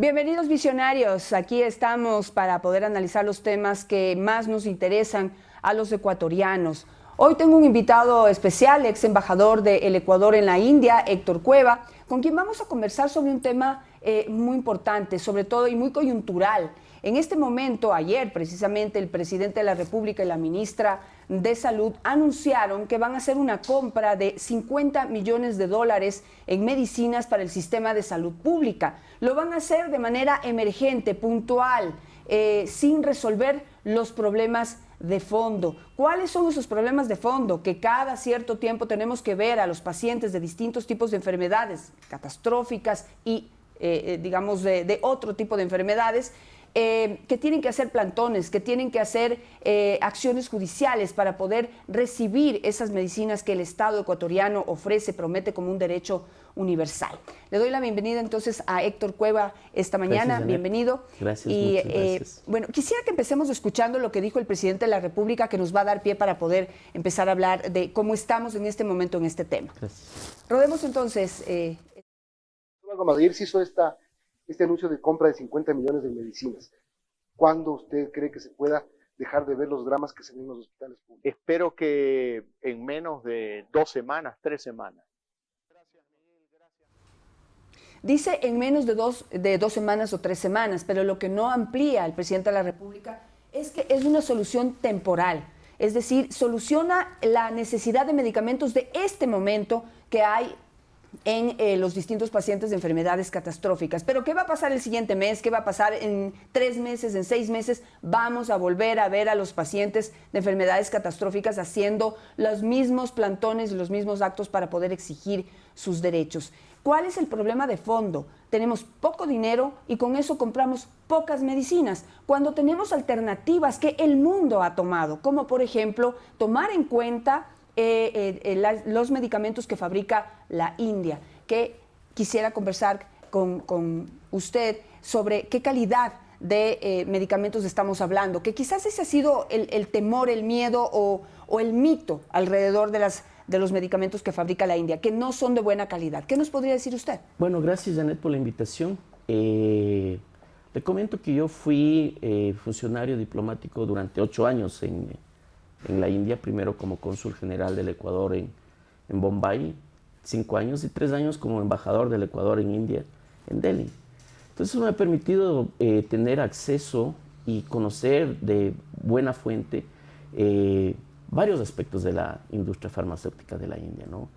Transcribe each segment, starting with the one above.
Bienvenidos visionarios, aquí estamos para poder analizar los temas que más nos interesan a los ecuatorianos. Hoy tengo un invitado especial, ex embajador del Ecuador en la India, Héctor Cueva, con quien vamos a conversar sobre un tema muy importante, sobre todo y muy coyuntural. En este momento, ayer precisamente, el presidente de la República y la ministra de Salud anunciaron que van a hacer una compra de 50 millones de dólares en medicinas para el sistema de salud pública. Lo van a hacer de manera emergente, puntual, sin resolver los problemas de fondo. ¿Cuáles son esos problemas de fondo? Que cada cierto tiempo tenemos que ver a los pacientes de distintos tipos de enfermedades catastróficas y, digamos, de otro tipo de enfermedades, que tienen que hacer plantones, que tienen que hacer acciones judiciales para poder recibir esas medicinas que el Estado ecuatoriano ofrece, promete como un derecho universal. Le doy la bienvenida entonces a Héctor Cueva esta mañana. Gracias, bienvenido. Gracias, y, muchas gracias. Bueno, quisiera que empecemos escuchando lo que dijo el presidente de la República, que nos va a dar pie para poder empezar a hablar de cómo estamos en este momento en este tema. Gracias. Rodemos entonces. Ayer se hizo este anuncio de compra de 50 millones de medicinas. ¿Cuándo usted cree que se pueda dejar de ver los dramas que se ven en los hospitales públicos? Espero que en menos de 2 semanas, 3 semanas. Dice en menos de dos semanas o 3 semanas, pero lo que no amplía el presidente de la República es que es una solución temporal. Es decir, soluciona la necesidad de medicamentos de este momento que hay en los distintos pacientes de enfermedades catastróficas. Pero ¿qué va a pasar el siguiente mes? ¿Qué va a pasar en 3 meses, en 6 meses? Vamos a volver a ver a los pacientes de enfermedades catastróficas haciendo los mismos plantones y los mismos actos para poder exigir sus derechos. ¿Cuál es el problema de fondo? Tenemos poco dinero y con eso compramos pocas medicinas, cuando tenemos alternativas que el mundo ha tomado, como por ejemplo tomar en cuenta los medicamentos que fabrica la India, que quisiera conversar con usted sobre qué calidad de medicamentos estamos hablando, que quizás ese ha sido el temor, el miedo o el mito alrededor de los medicamentos que fabrica la India, que no son de buena calidad. ¿Qué nos podría decir usted? Bueno, gracias, Janet, por la invitación. Le comento que yo fui funcionario diplomático durante 8 años en la India, primero como cónsul general del Ecuador en Bombay, 5 años, y 3 años como embajador del Ecuador en India, en Delhi. Entonces eso me ha permitido tener acceso y conocer de buena fuente varios aspectos de la industria farmacéutica de la India, ¿no?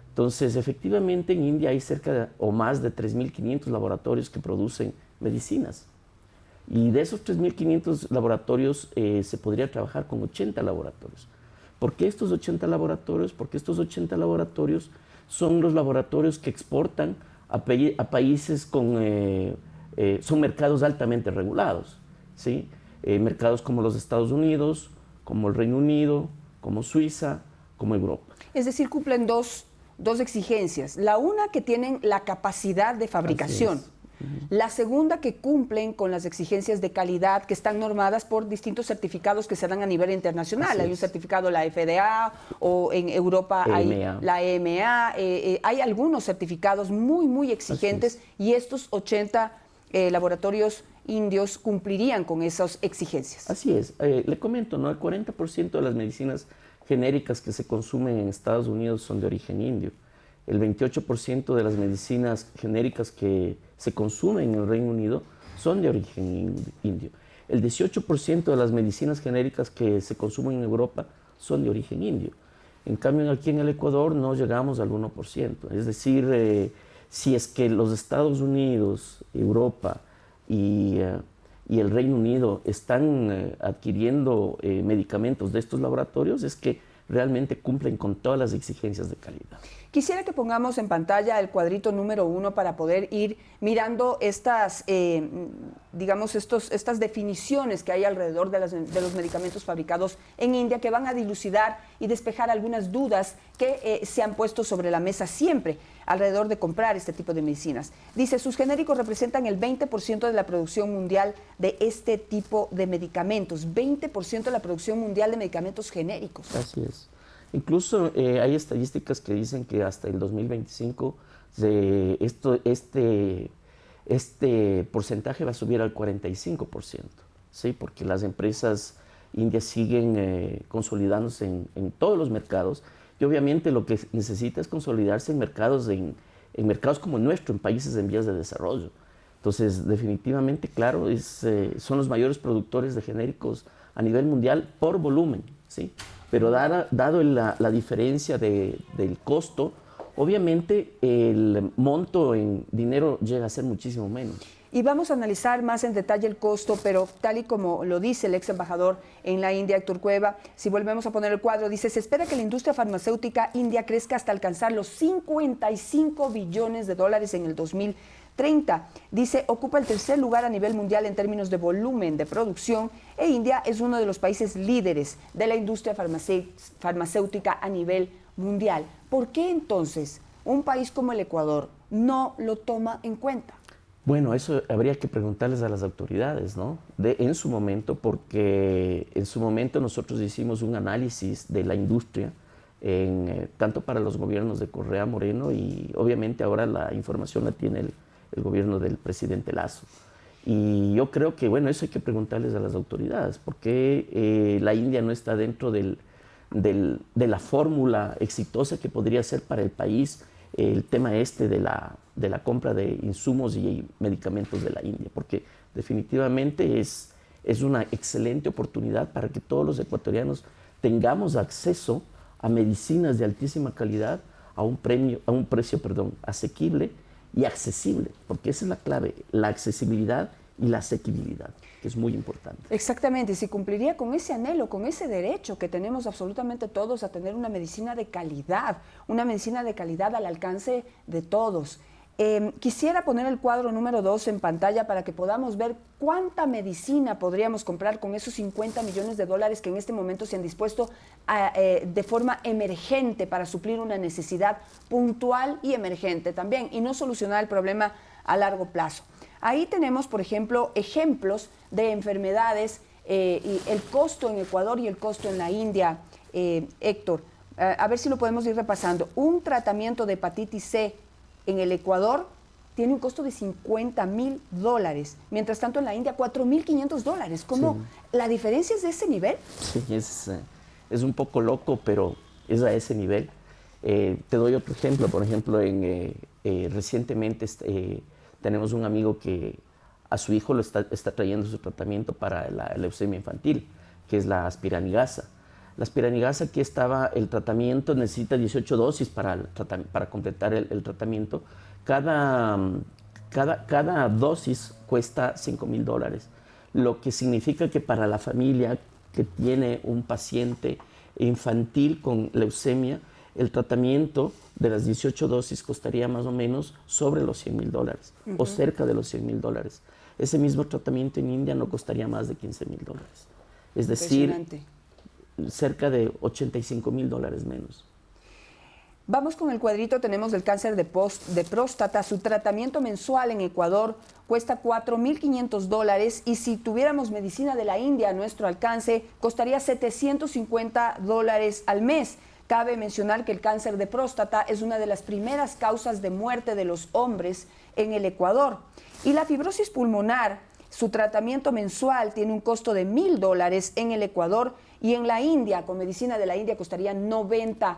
Entonces, efectivamente, en India hay o más de 3.500 laboratorios que producen medicinas. Y de esos 3.500 laboratorios se podría trabajar con 80 laboratorios. ¿Por qué estos 80 laboratorios? Porque estos 80 laboratorios son los laboratorios que exportan a países son mercados altamente regulados, ¿sí? Mercados como los Estados Unidos, como el Reino Unido, como Suiza, como Europa. Es decir, cumplen dos exigencias. La una, que tienen la capacidad de fabricación. La segunda, que cumplen con las exigencias de calidad que están normadas por distintos certificados que se dan a nivel internacional. Hay un certificado, la FDA, o en Europa hay la EMA. Hay algunos certificados muy, muy exigentes y estos 80 laboratorios indios cumplirían con esas exigencias. Así es. Le comento, ¿no? El 40% de las medicinas genéricas que se consumen en Estados Unidos son de origen indio. El 28% de las medicinas genéricas que se consumen en el Reino Unido son de origen indio. El 18% de las medicinas genéricas que se consumen en Europa son de origen indio. En cambio, aquí en el Ecuador no llegamos al 1%. Es decir, si es que los Estados Unidos, Europa y el Reino Unido están adquiriendo medicamentos de estos laboratorios, es que realmente cumplen con todas las exigencias de calidad. Quisiera que pongamos en pantalla el cuadrito número 1 para poder ir mirando estas, digamos, estas definiciones que hay alrededor de los medicamentos fabricados en India, que van a dilucidar y despejar algunas dudas que se han puesto sobre la mesa siempre alrededor de comprar este tipo de medicinas. Dice, sus genéricos representan el 20% de la producción mundial de este tipo de medicamentos. 20% de la producción mundial de medicamentos genéricos. Así es. Incluso hay estadísticas que dicen que hasta el 2025 este porcentaje va a subir al 45%, ¿sí? Porque las empresas indias siguen consolidándose en todos los mercados y obviamente lo que necesita es consolidarse en mercados como el nuestro, en países en vías de desarrollo. Entonces, definitivamente, claro, son los mayores productores de genéricos a nivel mundial por volumen, ¿sí? Pero dado la diferencia del costo, obviamente el monto en dinero llega a ser muchísimo menos. Y vamos a analizar más en detalle el costo, pero tal y como lo dice el ex embajador en la India, Héctor Cueva, si volvemos a poner el cuadro, dice, se espera que la industria farmacéutica india crezca hasta alcanzar los 55 billones de dólares en el 2030. Dice, ocupa el tercer lugar a nivel mundial en términos de volumen de producción e India es uno de los países líderes de la industria farmacéutica a nivel mundial. ¿Por qué entonces un país como el Ecuador no lo toma en cuenta? Bueno, eso habría que preguntarles a las autoridades, ¿no? En su momento, porque en su momento nosotros hicimos un análisis de la industria, tanto para los gobiernos de Correa Moreno y obviamente ahora la información la tiene el gobierno del presidente Lasso. Y yo creo que, bueno, eso hay que preguntarles a las autoridades, porque la India no está dentro de la fórmula exitosa que podría ser para el país el tema de la compra de insumos y medicamentos de la India, porque definitivamente es una excelente oportunidad para que todos los ecuatorianos tengamos acceso a medicinas de altísima calidad a un precio asequible y accesible, porque esa es la clave, la accesibilidad y la asequibilidad, que es muy importante. Exactamente, si cumpliría con ese anhelo, con ese derecho que tenemos absolutamente todos a tener una medicina de calidad al alcance de todos. Quisiera poner el cuadro número 2 en pantalla para que podamos ver cuánta medicina podríamos comprar con esos 50 millones de dólares que en este momento se han dispuesto de forma emergente para suplir una necesidad puntual y emergente también, y no solucionar el problema a largo plazo. Ahí tenemos, por ejemplo, ejemplos de enfermedades y el costo en Ecuador y el costo en la India, Héctor. A ver si lo podemos ir repasando. Un tratamiento de hepatitis C en el Ecuador tiene un costo de $50,000, mientras tanto en la India $4,500. ¿Cómo? Sí. ¿La diferencia es de ese nivel? Sí, es un poco loco, pero es a ese nivel. Te doy otro ejemplo. Por ejemplo, recientemente tenemos un amigo que a su hijo está trayendo su tratamiento para la leucemia infantil, que es la aspiranigasa. La aspiranigasa, aquí estaba el tratamiento, necesita 18 dosis para completar el tratamiento. Cada dosis cuesta $5,000, lo que significa que para la familia que tiene un paciente infantil con leucemia, el tratamiento de las 18 dosis costaría más o menos sobre los $100,000 o cerca de los $100,000. Ese mismo tratamiento en India no costaría más de $15,000. Es decir, cerca de $85,000 menos. Vamos con el cuadrito, tenemos el cáncer de próstata. Su tratamiento mensual en Ecuador cuesta $4,500 y si tuviéramos medicina de la India a nuestro alcance, costaría $750 al mes. Cabe mencionar que el cáncer de próstata es una de las primeras causas de muerte de los hombres en el Ecuador. Y la fibrosis pulmonar, su tratamiento mensual tiene un costo de $1,000 en el Ecuador y en la India, con medicina de la India, costaría $90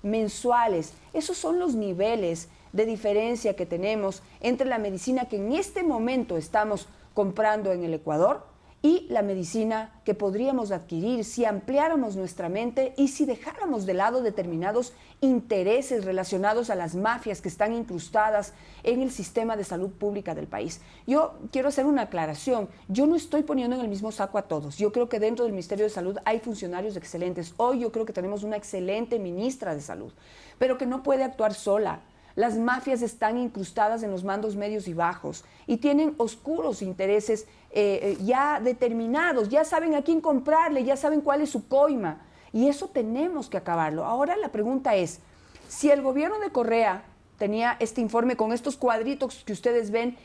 mensuales. Esos son los niveles de diferencia que tenemos entre la medicina que en este momento estamos comprando en el Ecuador y la medicina que podríamos adquirir si ampliáramos nuestra mente y si dejáramos de lado determinados intereses relacionados a las mafias que están incrustadas en el sistema de salud pública del país. Yo quiero hacer una aclaración. Yo no estoy poniendo en el mismo saco a todos. Yo creo que dentro del Ministerio de Salud hay funcionarios excelentes. Hoy yo creo que tenemos una excelente ministra de Salud, pero que no puede actuar sola. Las mafias están incrustadas en los mandos medios y bajos y tienen oscuros intereses ya determinados, ya saben a quién comprarle, ya saben cuál es su coima y eso tenemos que acabarlo. Ahora la pregunta es, si el gobierno de Correa tenía este informe con estos cuadritos que ustedes ven,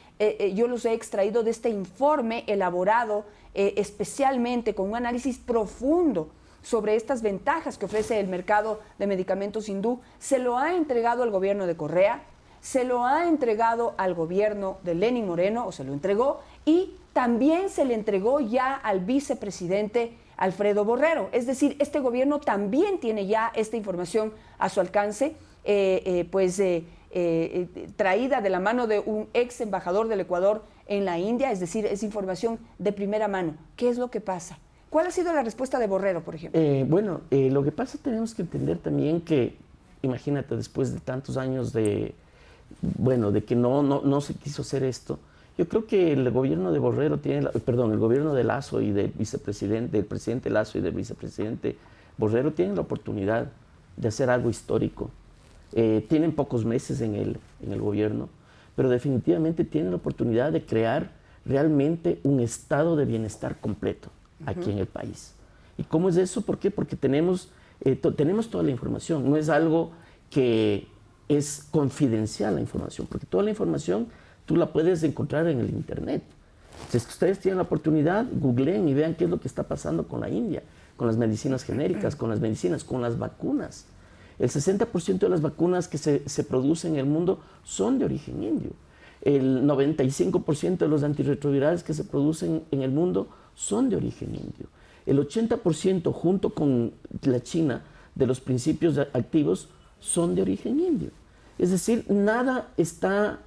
yo los he extraído de este informe elaborado especialmente con un análisis profundo sobre estas ventajas que ofrece el mercado de medicamentos hindú, se lo ha entregado al gobierno de Correa. se lo ha entregado al gobierno de Lenín Moreno, o se lo entregó, y también se le entregó ya al vicepresidente Alfredo Borrero. Es decir, este gobierno también tiene ya esta información a su alcance, traída de la mano de un ex embajador del Ecuador en la India, es decir, es información de primera mano. ¿Qué es lo que pasa? ¿Cuál ha sido la respuesta de Borrero, por ejemplo? Lo que pasa, tenemos que entender también que, imagínate, después de tantos años de que no se quiso hacer esto, yo creo que el gobierno de Borrero el gobierno de Lasso y del presidente Lasso y del vicepresidente Borrero tienen la oportunidad de hacer algo histórico. Tienen pocos meses en el gobierno, pero definitivamente tienen la oportunidad de crear realmente un estado de bienestar completo aquí en el país. ¿Y cómo es eso? ¿Por qué? Porque tenemos toda la información. No es algo que es confidencial la información, porque toda la información tú la puedes encontrar en el internet. Si es que ustedes tienen la oportunidad, googleen y vean qué es lo que está pasando con la India, con las medicinas genéricas, con las vacunas. El 60% de las vacunas que se producen en el mundo son de origen indio. El 95% de los antirretrovirales que se producen en el mundo son de origen indio. El 80% junto con la China de los principios activos son de origen indio. Es decir, nada está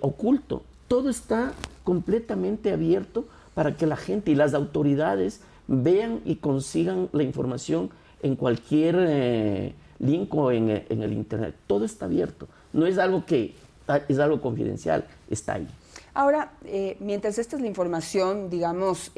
oculto, todo está completamente abierto para que la gente y las autoridades vean y consigan la información en cualquier link o en el internet. Todo está abierto, no es algo que es algo confidencial, está ahí. Ahora, mientras esta es la información, digamos,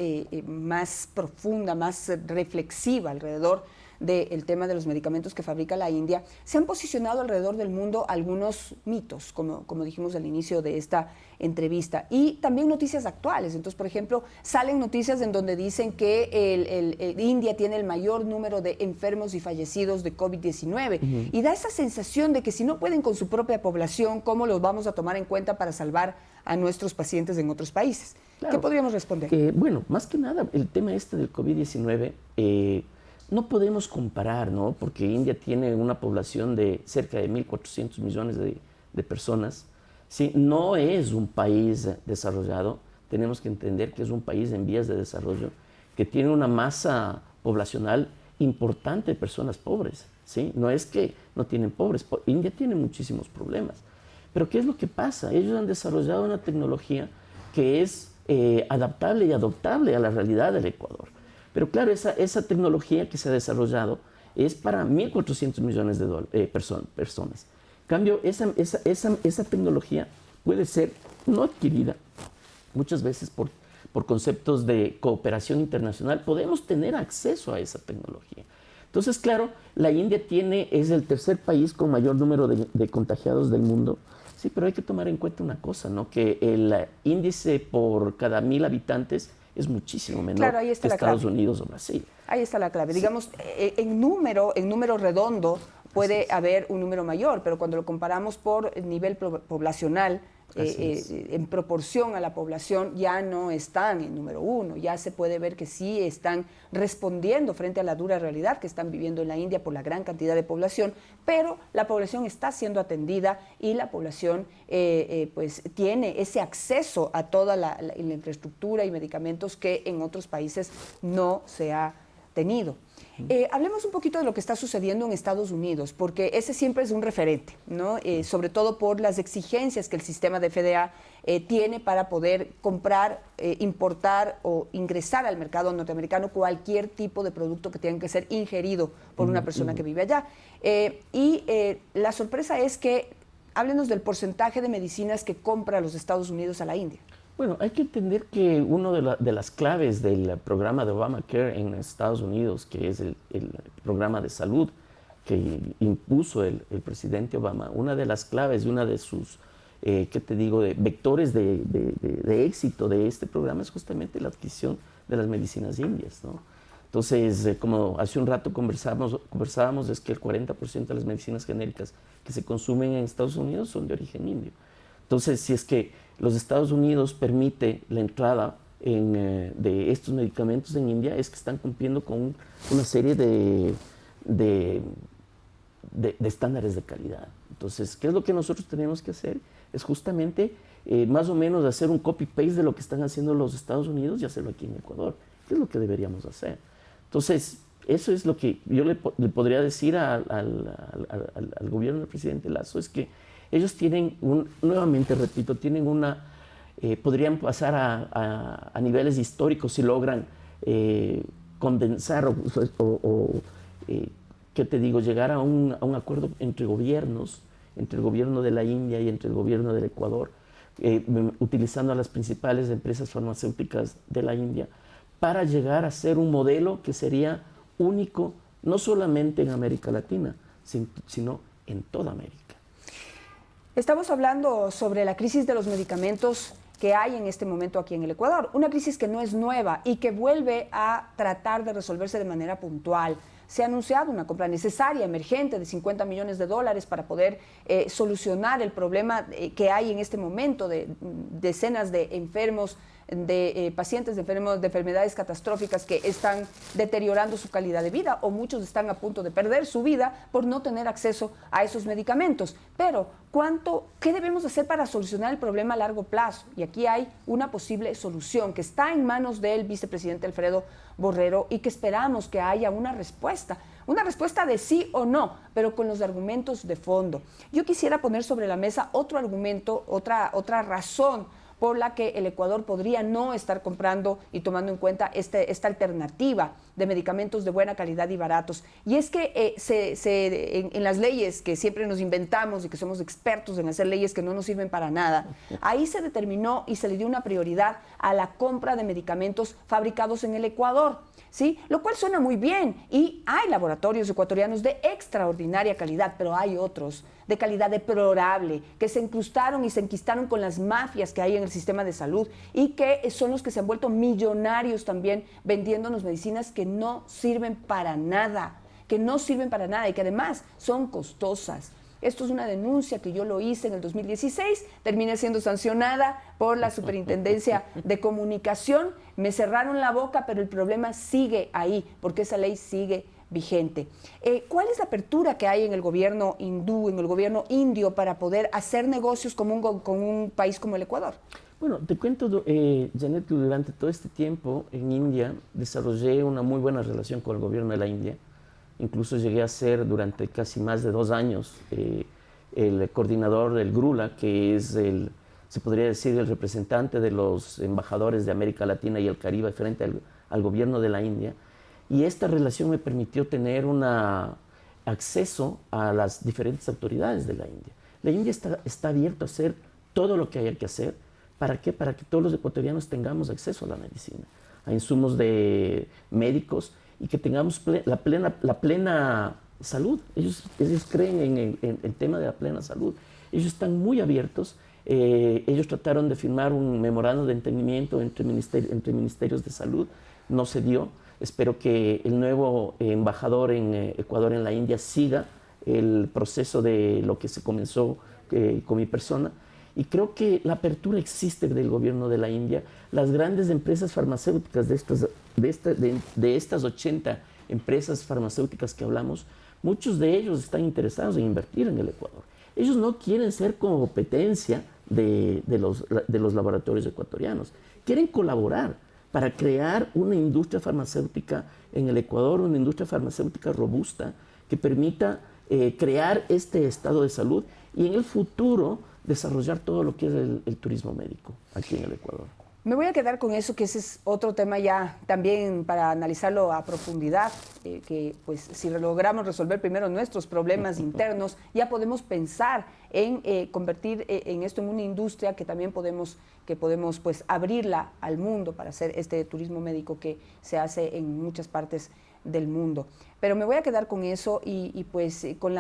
más profunda, más reflexiva alrededor del tema de los medicamentos que fabrica la India, se han posicionado alrededor del mundo algunos mitos, como dijimos al inicio de esta entrevista, y también noticias actuales. Entonces, por ejemplo, salen noticias en donde dicen que India tiene el mayor número de enfermos y fallecidos de COVID-19, y da esa sensación de que si no pueden con su propia población, ¿cómo los vamos a tomar en cuenta para salvar a nuestros pacientes en otros países? Claro. ¿Qué podríamos responder? Más que nada, el tema del COVID-19, no podemos comparar, ¿no? Porque India tiene una población de cerca de 1.400 millones de personas. ¿Sí? No es un país desarrollado, tenemos que entender que es un país en vías de desarrollo, que tiene una masa poblacional importante de personas pobres. ¿Sí? No es que no tienen pobres, India tiene muchísimos problemas. Pero ¿qué es lo que pasa? Ellos han desarrollado una tecnología que es adaptable y adoptable a la realidad del Ecuador. Pero claro, esa tecnología que se ha desarrollado es para 1.400 millones de personas. En cambio, esa tecnología puede ser no adquirida muchas veces por conceptos de cooperación internacional. Podemos tener acceso a esa tecnología. Entonces, claro, la India es el tercer país con mayor número de contagiados del mundo. Sí, pero hay que tomar en cuenta una cosa, ¿no? Que el índice por cada 1.000 habitantes es muchísimo menor que Estados Unidos o Brasil. Ahí está la clave. Sí. Digamos, en número redondo puede haber un número mayor, pero cuando lo comparamos por nivel poblacional, en proporción a la población, ya no están en número uno. Ya se puede ver que sí están respondiendo frente a la dura realidad que están viviendo en la India por la gran cantidad de población, pero la población está siendo atendida y la población pues tiene ese acceso a toda la infraestructura y medicamentos que en otros países no se ha tenido. Hablemos un poquito de lo que está sucediendo en Estados Unidos, porque ese siempre es un referente, ¿no? Sobre todo por las exigencias que el sistema de FDA tiene para poder comprar, importar o ingresar al mercado norteamericano cualquier tipo de producto que tenga que ser ingerido por una persona que vive allá. La sorpresa es que, háblenos del porcentaje de medicinas que compra los Estados Unidos a la India. Bueno, hay que entender que una de las claves del programa de Obamacare en Estados Unidos, que es el programa de salud que impuso el presidente Obama, una de las claves y una de sus, vectores de éxito de este programa es justamente la adquisición de las medicinas indias, ¿no? Entonces, como hace un rato conversábamos, es que el 40% de las medicinas genéricas que se consumen en Estados Unidos son de origen indio. Entonces, si es que los Estados Unidos permite la entrada de estos medicamentos en India, es que están cumpliendo con una serie de estándares de calidad, Entonces, ¿qué es lo que nosotros tenemos que hacer? Es justamente más o menos hacer un copy-paste de lo que están haciendo los Estados Unidos y hacerlo aquí en Ecuador. ¿Qué es lo que deberíamos hacer? Entonces, eso es lo que yo le podría decir al gobierno del presidente Lasso, es que ellos tienen, nuevamente repito, tienen podrían pasar a niveles históricos si logran condensar ¿qué te digo?, llegar a un acuerdo entre gobiernos, entre el gobierno de la India y entre el gobierno del Ecuador, utilizando a las principales empresas farmacéuticas de la India, para llegar a ser un modelo que sería único, no solamente en América Latina, sino en toda América. Estamos hablando sobre la crisis de los medicamentos que hay en este momento aquí en el Ecuador. Una crisis que no es nueva y que vuelve a tratar de resolverse de manera puntual. Se ha anunciado una compra necesaria, emergente, de $50 millones para poder solucionar el problema que hay en este momento de decenas de enfermos, de pacientes enfermos de enfermedades catastróficas que están deteriorando su calidad de vida, o muchos están a punto de perder su vida por no tener acceso a esos medicamentos. Pero, ¿qué debemos hacer para solucionar el problema a largo plazo? Y aquí hay una posible solución que está en manos del vicepresidente Alfredo Borrero y que esperamos que haya una respuesta de sí o no, pero con los argumentos de fondo. Yo quisiera poner sobre la mesa otro argumento, otra razón por la que el Ecuador podría no estar comprando y tomando en cuenta esta alternativa de medicamentos de buena calidad y baratos. Y es que en las leyes que siempre nos inventamos y que somos expertos en hacer leyes que no nos sirven para nada, ahí se determinó y se le dio una prioridad a la compra de medicamentos fabricados en el Ecuador, ¿sí? Lo cual suena muy bien, y hay laboratorios ecuatorianos de extraordinaria calidad, pero hay otros de calidad deplorable, que se incrustaron y se enquistaron con las mafias que hay en el sistema de salud y que son los que se han vuelto millonarios también vendiéndonos medicinas que no sirven para nada, y que además son costosas. Esto es una denuncia que yo lo hice en el 2016, terminé siendo sancionada por la Superintendencia de Comunicación, me cerraron la boca, pero el problema sigue ahí, porque esa ley sigue vigente. ¿Cuál es la apertura que hay en el gobierno hindú, en el gobierno indio, para poder hacer negocios con un país como el Ecuador? Bueno, te cuento, Janet, que durante todo este tiempo en India desarrollé una muy buena relación con el gobierno de la India. Incluso llegué a ser durante casi más de 2 años el coordinador del GRULA, que es se podría decir, el representante de los embajadores de América Latina y el Caribe frente al gobierno de la India. Y esta relación me permitió tener acceso a las diferentes autoridades de la India. La India está abierta a hacer todo lo que haya que hacer. ¿Para qué? Para que todos los ecuatorianos tengamos acceso a la medicina, a insumos médicos, y que tengamos la plena salud. Ellos creen en el tema de la plena salud. Ellos están muy abiertos. Ellos trataron de firmar un memorando de entendimiento entre ministerios de salud. No se dio. Espero que el nuevo embajador en Ecuador, en la India, siga el proceso de lo que se comenzó con mi persona. Y creo que la apertura existe del gobierno de la India. Las grandes empresas farmacéuticas de estas 80 empresas farmacéuticas que hablamos, muchos de ellos están interesados en invertir en el Ecuador. Ellos no quieren ser competencia de los laboratorios ecuatorianos. Quieren colaborar para crear una industria farmacéutica en el Ecuador, una industria farmacéutica robusta que permita crear este estado de salud y en el futuro desarrollar todo lo que es el turismo médico aquí en el Ecuador. Me voy a quedar con eso, que ese es otro tema ya también para analizarlo a profundidad, que pues si logramos resolver primero nuestros problemas internos, ya podemos pensar en convertir en esto en una industria que también podemos pues abrirla al mundo para hacer este turismo médico que se hace en muchas partes del mundo. Pero me voy a quedar con eso y pues con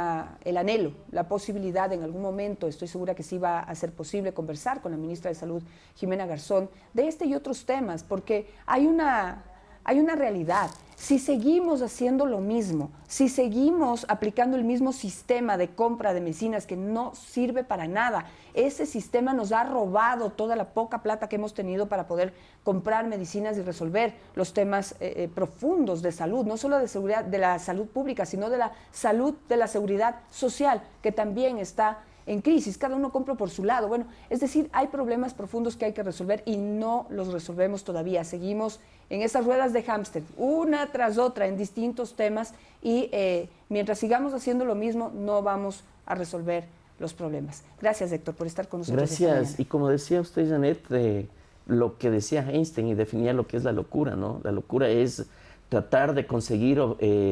el anhelo, la posibilidad en algún momento, estoy segura que sí va a ser posible conversar con la ministra de Salud, Jimena Garzón, de este y otros temas, porque hay una hay una realidad. Si seguimos haciendo lo mismo, si seguimos aplicando el mismo sistema de compra de medicinas que no sirve para nada, ese sistema nos ha robado toda la poca plata que hemos tenido para poder comprar medicinas y resolver los temas profundos de salud, no solo de seguridad de la salud pública, sino de la salud de la seguridad social, que también está en crisis, cada uno compra por su lado. Bueno, es decir, hay problemas profundos que hay que resolver y no los resolvemos todavía. Seguimos en esas ruedas de hámster, una tras otra, en distintos temas y mientras sigamos haciendo lo mismo, no vamos a resolver los problemas. Gracias, Héctor, por estar con nosotros. Gracias. Y como decía usted, Janet, lo que decía Einstein y definía lo que es la locura, ¿no? La locura es tratar de conseguir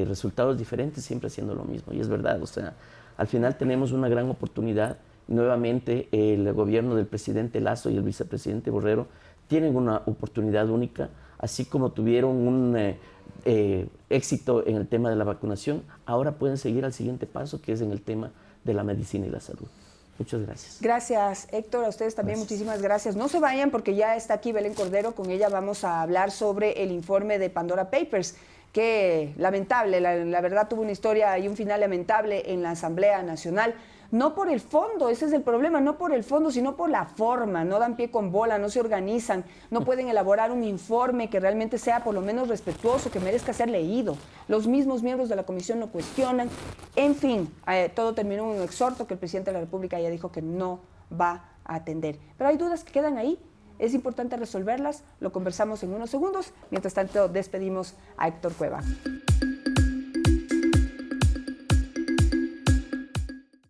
resultados diferentes siempre haciendo lo mismo. Y es verdad, o sea, al final tenemos una gran oportunidad. Nuevamente, el gobierno del presidente Lasso y el vicepresidente Borrero tienen una oportunidad única, así como tuvieron un éxito en el tema de la vacunación, ahora pueden seguir al siguiente paso, que es en el tema de la medicina y la salud. Muchas gracias. Gracias, Héctor. A ustedes también muchísimas gracias. No se vayan porque ya está aquí Belén Cordero. Con ella vamos a hablar sobre el informe de Pandora Papers, que lamentable, la verdad tuvo una historia y un final lamentable en la Asamblea Nacional. No por el fondo, ese es el problema, no por el fondo, sino por la forma. No dan pie con bola, no se organizan, no pueden elaborar un informe que realmente sea por lo menos respetuoso, que merezca ser leído. Los mismos miembros de la comisión lo cuestionan. En fin, todo terminó en un exhorto que el presidente de la República ya dijo que no va a atender. Pero hay dudas que quedan ahí. Es importante resolverlas, lo conversamos en unos segundos. Mientras tanto, despedimos a Héctor Cueva.